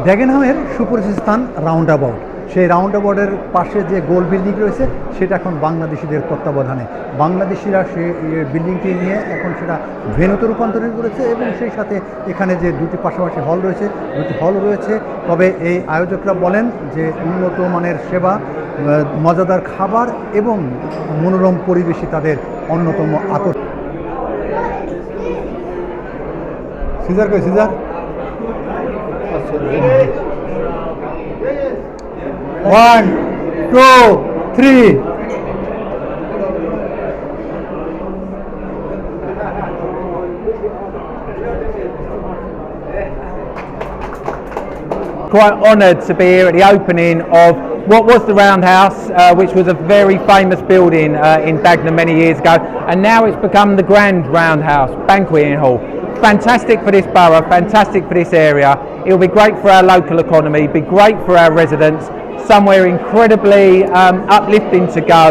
ড্যাগেনহামের সুপরিচিত স্থান round about. সেই রাউন্ড অ্যাবাউটের পাশে যে গোল বিল্ডিং রয়েছে সেটা এখন বাংলাদেশিদের তত্ত্বাবধানে। বাংলাদেশিরা সেই বিল্ডিংটি নিয়ে এখন সেটা ভেন্যুতে রূপান্তরিত করেছে এবং সেই সাথে এখানে যে দুটি পাশাপাশি হল রয়েছে, দুটি হল রয়েছে। তবে এই আয়োজকরা বলেন যে উন্নত মানের সেবা, মজাদার খাবার এবং মনোরম পরিবেশই তাদের অন্যতম আকর্ষণ। সিজার কই caesar? 1, 2, 3। Quite honoured to be here at the opening of what was the Roundhouse, which was a very famous building in Dagenham many years ago, and now it's become the Grand Roundhouse Banqueting Hall. Fantastic for this borough, fantastic for this area. It will be great for our local economy, be great for our residents, somewhere incredibly uplifting to go.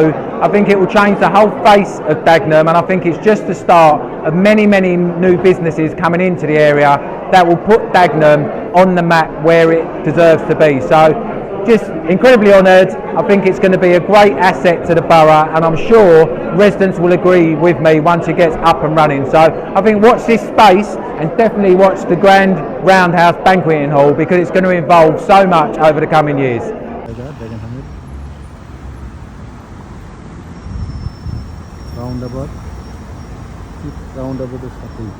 I think it will change the whole face of Dagenham, and I think it's just the start of many, many new businesses coming into the area that will put Dagenham on the map where it deserves to be. So just incredibly honoured. I think it's going to be a great asset to the borough, and I'm sure residents will agree with me once it gets up and running. So I think watch this space and definitely watch the Grand Roundhouse Banqueting Hall, because it's going to evolve so much over the coming years. Round about, round অ্যাবাউটের সাথেই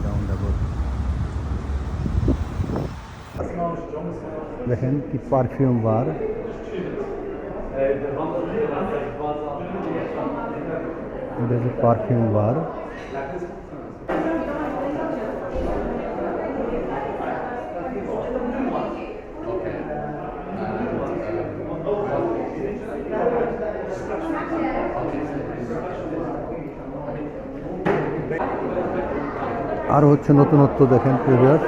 round about দেখেন কি perfume বার। এটা হচ্ছে perfume বার। আর হচ্ছে নতুনত্ব দেখেন previous.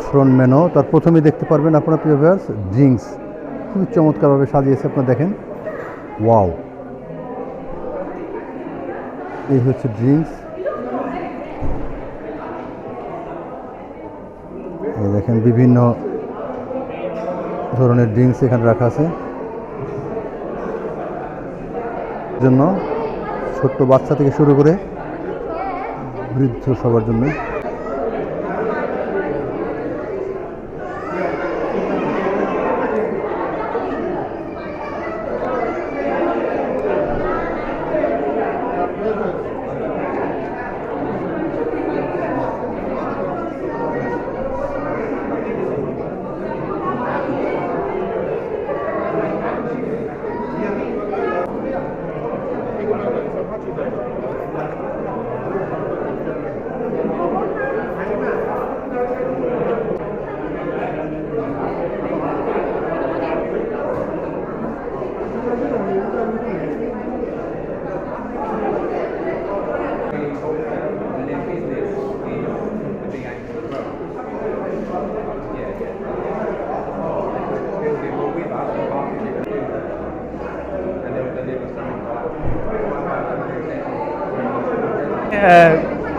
Front menu তার প্রথমেই দেখতে পারবেন আপনারা প্রিভিয়াস ড্রিঙ্কস খুবই চমৎকারভাবে সাজিয়েছে। আপনারা দেখেন, ওয়াও, এই হচ্ছে ড্রিঙ্কস। এই দেখেন বিভিন্ন ধরনের ড্রিঙ্কস এখানে রাখা আছে জন্য, ছোট্ট বাচ্চা থেকে শুরু করে বৃদ্ধ সবার জন্য।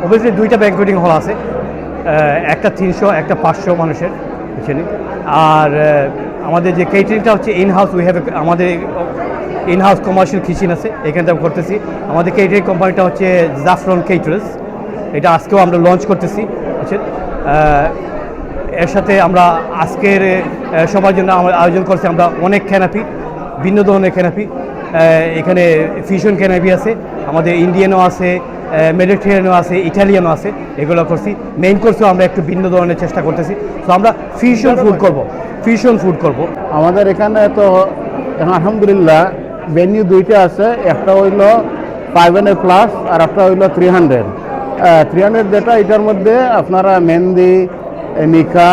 অবভিয়াসলি দুইটা ব্যাংকুয়েটিং হল আছে, একটা 300 একটা 500 মানুষের বুঝছেন। আর আমাদের যে কেটারিংটা হচ্ছে ইনহাউস, উই হ্যাভ আমাদের ইনহাউস কমার্শিয়াল কিচেন আছে, এখানে আমরা করতেছি। আমাদের কেটারিং কোম্পানিটা হচ্ছে জাফরন কেটারার্স, এটা আজকেও আমরা লঞ্চ করতেছি বুঝছেন। এর সাথে আমরা আজকের সবার জন্য আমরা আয়োজন করছি আমরা অনেক ক্যানাপি, ভিন্ন ধরনের ক্যানাপি। এখানে ফিউশন ক্যানাপি আছে, আমাদের ইন্ডিয়ানও আছে, মেডিটেরিয়ানও আছে, ইটালিয়ানও আছে, এগুলো করছি। মেইন কোর্সেও আমরা একটু ভিন্ন ধরনের চেষ্টা করতেছি। তো আমরা ফিউশন ফুড করব। আমাদের এখানে তো আলহামদুলিল্লাহ ভেন্যু দুইটা আছে, একটা হইল 500+ আর একটা হইল 300। 300 যেটা, এটার মধ্যে আপনারা মেহেন্দি, নিকা,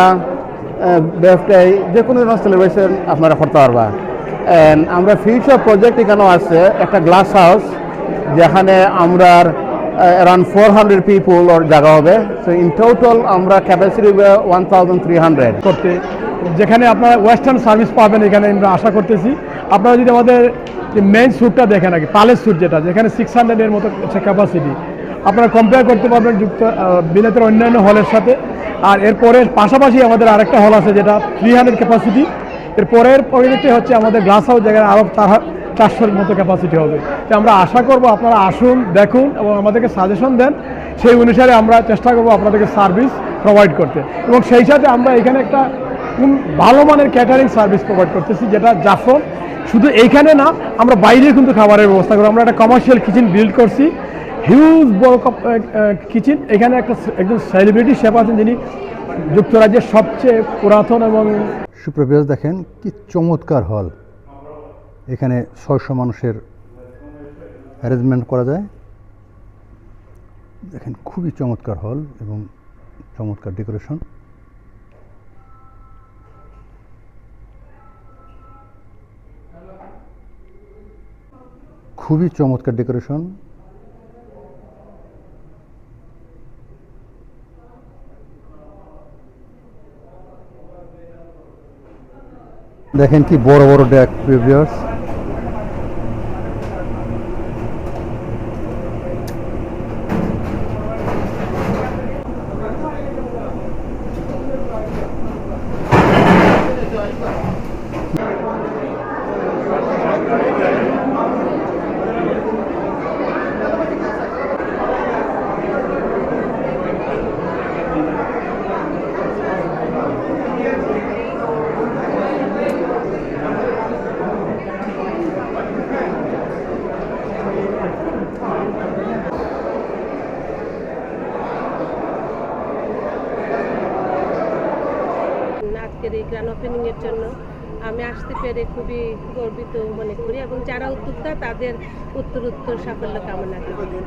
বার্থডে যে কোনো ধরনের সেলিব্রেশন আপনারা করতে পারবা। আমরা ফিউচার প্রজেক্ট এখানেও আছে একটা গ্লাস হাউস, যেখানে আমরা around 400 people or জায়গা হবে। সো ইন টোটাল আমরা ক্যাপাসিটি 1300 করতে, যেখানে আপনারা ওয়েস্টার্ন সার্ভিস পাবেন এখানে আমরা আশা করতেছি। আপনারা যদি আমাদের যে মেইন স্যুটটা দেখেন আর কি, পালের স্যুট যেটা, যেখানে 600-এর মতো ক্যাপাসিটি, আপনারা কম্পেয়ার করতে পারবেন বিলেতের অন্যান্য হলের সাথে। আর এরপরের পাশাপাশি আমাদের আরেকটা হল আছে যেটা 300 ক্যাপাসিটি। এর পরের প্রজেক্টে হচ্ছে আমাদের গ্লাস হাউস, যেখানে আরও 400-এর মতো ক্যাপাসিটি হবে। তো আমরা আশা করব আপনারা আসুন, দেখুন এবং আমাদেরকে সাজেশন দেন, সেই অনুসারে আমরা চেষ্টা করব আপনাদেরকে সার্ভিস প্রোভাইড করতে। এবং সেই সাথে আমরা এখানে একটা ভালো মানের ক্যাটারিং সার্ভিস প্রোভাইড করতেছি, যেটা জাফর শুধু এইখানে না, আমরা বাইরে কিন্তু খাবারের ব্যবস্থা করি। আমরা একটা কমার্শিয়াল কিচেন বিল্ড করছি, হিউজ বড় কিচেন। এখানে একজন সেলিব্রিটি শেফ আছেন, যিনি যুক্তরাজ্যের সবচেয়ে পুরাতন এবং সুপ্রভিয়াস দেখেন কি চমৎকার হল। এখানে 600 মানুষের অ্যারেঞ্জমেন্ট করা যায়। দেখেন খুবই চমৎকার হল এবং চমৎকার ডেকোরেশন। খুবই চমৎকার ডেকোরেশন। দেখেন কি বড় বড় ডেক ভিউয়ার্স। আজকের এই গ্র্যান্ড ওপেনিংয়ের জন্য আমি আসতে পেরে খুবই গর্বিত মনে করি এবং যারা উদ্যোক্তা তাদের উত্তরোত্তর সাফল্য কামনা করি।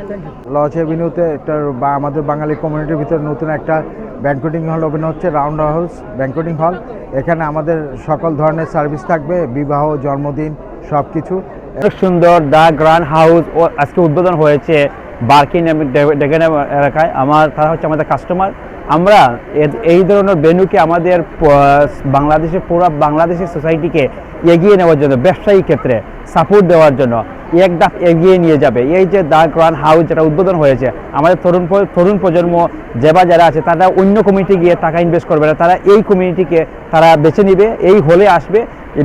ধন্যবাদ। লজ এভিনিউতে একটা বা আমাদের বাঙালি কমিউনিটির ভিতরে নতুন একটা ব্যাংকোয়েটিং হল ওপেন হচ্ছে, রাউন্ড হাউস ব্যাংকোয়েটিং হল। এখানে আমাদের সকল ধরনের সার্ভিস থাকবে, বিবাহ, জন্মদিন, সব কিছু। অনেক সুন্দর দ্য গ্র্যান্ড হাউস আজকে উদ্বোধন হয়েছে বার্কিন ডেগেন এলাকায়। তারা হচ্ছে আমাদের কাস্টমার। আমরা এই ধরনের ভেন্যুকে আমাদের বাংলাদেশের পুরো বাংলাদেশের সোসাইটিকে এগিয়ে নেওয়ার জন্য, ব্যবসায়িক ক্ষেত্রে সাপোর্ট দেওয়ার জন্য এক ধাপ এগিয়ে নিয়ে যাবে। এই যে দ্য গ্র্যান্ড হাউস যেটা উদ্বোধন হয়েছে, আমাদের তরুণ প্রজন্ম যারা আছে তারা অন্য কমিউনিটি গিয়ে টাকা ইনভেস্ট করবে না, তারা এই কমিউনিটিকে তারা বেছে নিবে, এই হলে আসবে।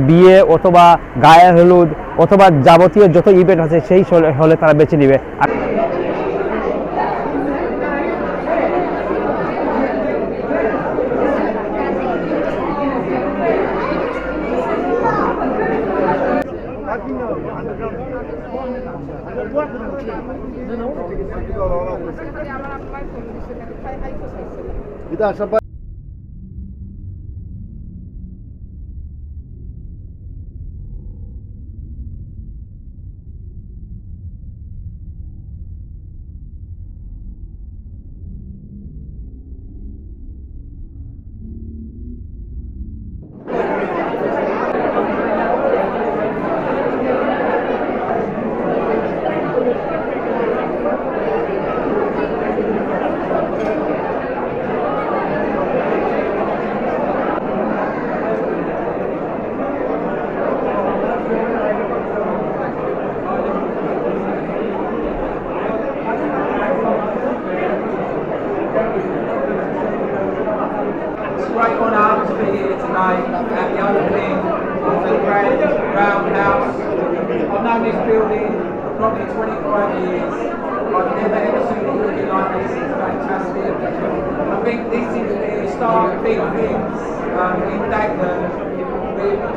বিয়ে অথবা গায়ে হলুদ অথবা যাবতীয় যত ইভেন্ট আছে সেই হলে তারা বেছে নিবে। Great honour to be here tonight at the opening of the Grand Roundhouse. I've known this building for probably 25 years. I've never ever seen a building like this. It's fantastic. I think this is the start of big things in Dagenham with